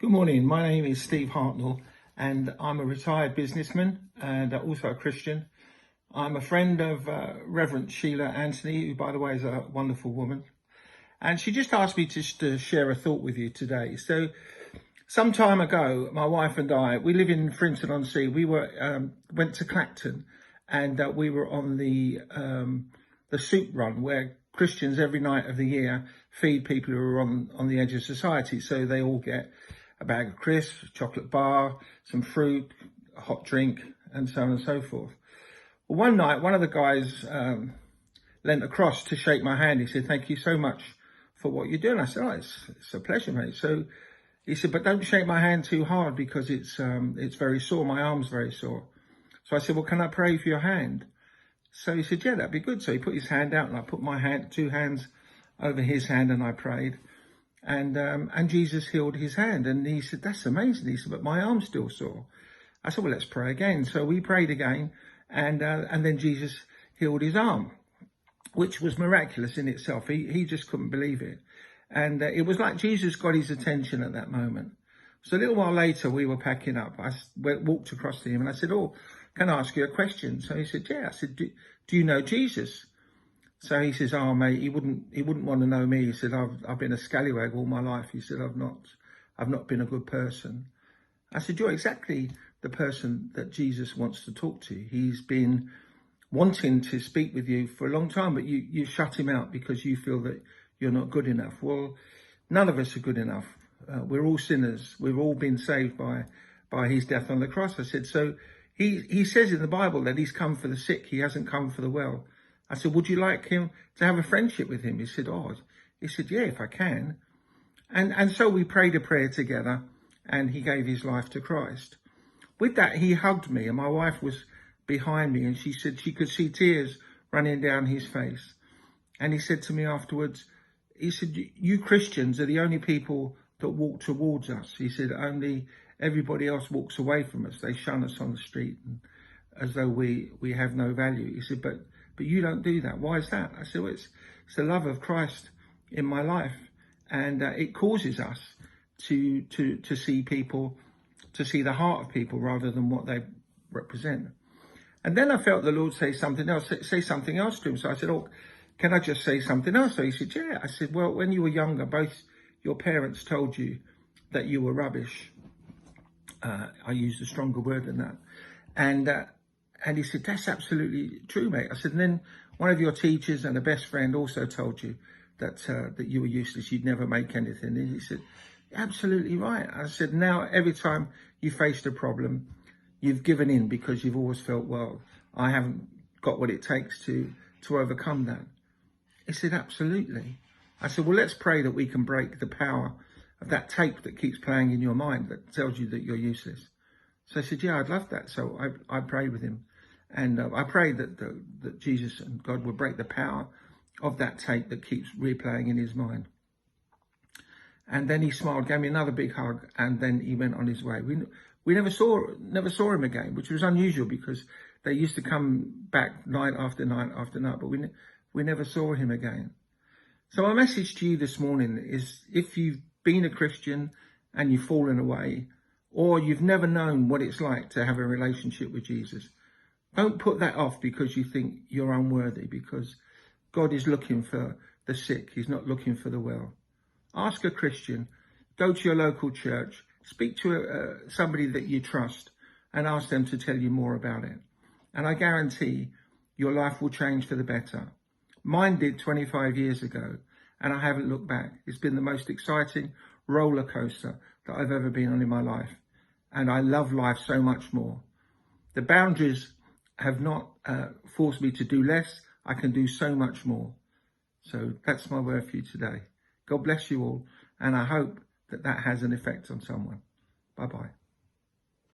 Good morning. My name is Steve Hartnoll, and I'm a retired businessman and also a Christian. I'm a friend of Reverend Sheila Anthony, who, by the way, is a wonderful woman. And she just asked me to share a thought with you today. So, some time ago, my wife and I, we live in Frinton-on-Sea. We went to Clacton, and we were on the soup run where Christians every night of the year feed people who are on the edge of society. So they all get a bag of crisps, a chocolate bar, some fruit, a hot drink, and so on and so forth. Well, one night, one of the guys leant across to shake my hand. He said, "Thank you so much for what you're doing." I said, "Oh, it's a pleasure, mate." So he said, "But don't shake my hand too hard because it's very sore. My arm's very sore." So I said, "Well, can I pray for your hand?" So he said, "Yeah, that'd be good." So he put his hand out, and I put my two hands over his hand, and I prayed. And Jesus healed his hand. And he said, "That's amazing." He said, "But my arm's still sore." I said, "Well, let's pray again." So we prayed again, and then Jesus healed his arm, which was miraculous in itself. He just couldn't believe it. And it was like Jesus got his attention at that moment. So a little while later, we were packing up. I walked across to him and I said, "Oh, can I ask you a question?" So he said, "Yeah." I said, do you know Jesus?" So he says, "Oh, mate, he wouldn't want to know me." He said, I've been a scallywag all my life." He said, I've not been a good person." I said, "You're exactly the person that Jesus wants to talk to. He's been wanting to speak with you for a long time, but you shut him out because you feel that you're not good enough." Well, none of us are good enough. We're all sinners. We've all been saved by his death on the cross. I said, so he says in the Bible that he's come for the sick. He hasn't come for the well. I said, "Would you like him to have a friendship with him?" He said, "Yeah, if I can." And so we prayed a prayer together, and he gave his life to Christ. With that, he hugged me, and my wife was behind me, and she said she could see tears running down his face. And he said to me afterwards, he said, "You Christians are the only people that walk towards us." He said, "Only everybody else walks away from us. They shun us on the street and as though we have no value." He said, but you don't do that. Why is that?" I said, "Well, it's the love of Christ in my life. And it causes us to see people, to see the heart of people rather than what they represent." And then I felt the Lord say something else to him. So I said, "Oh, can I just say something else?" So he said, "Yeah." I said, "Well, when you were younger, both your parents told you that you were rubbish." I used a stronger word than that. And he said, "That's absolutely true, mate." I said, "And then one of your teachers and a best friend also told you that you were useless, you'd never make anything." And he said, "Absolutely right." I said, "Now, every time you faced a problem, you've given in because you've always felt, well, I haven't got what it takes to overcome that." He said, "Absolutely." I said, "Well, let's pray that we can break the power of that tape that keeps playing in your mind that tells you that you're useless." So I said, "Yeah, I'd love that." So I prayed with him. And I prayed that Jesus and God would break the power of that tape that keeps replaying in his mind. And then he smiled, gave me another big hug, and then he went on his way. We never saw him again, which was unusual because they used to come back night after night after night, but we never saw him again. So my message to you this morning is, if you've been a Christian and you've fallen away, or you've never known what it's like to have a relationship with Jesus, don't put that off because you think you're unworthy, because God is looking for the sick. He's not looking for the well. Ask a Christian, go to your local church, speak to somebody that you trust and ask them to tell you more about it. And I guarantee your life will change for the better. Mine did 25 years ago, and I haven't looked back. It's been the most exciting roller coaster that I've ever been on in my life. And I love life so much more. The boundaries have not forced me to do less. I can do so much more. So that's my word for you today. God bless you all. And I hope that has an effect on someone. Bye-bye.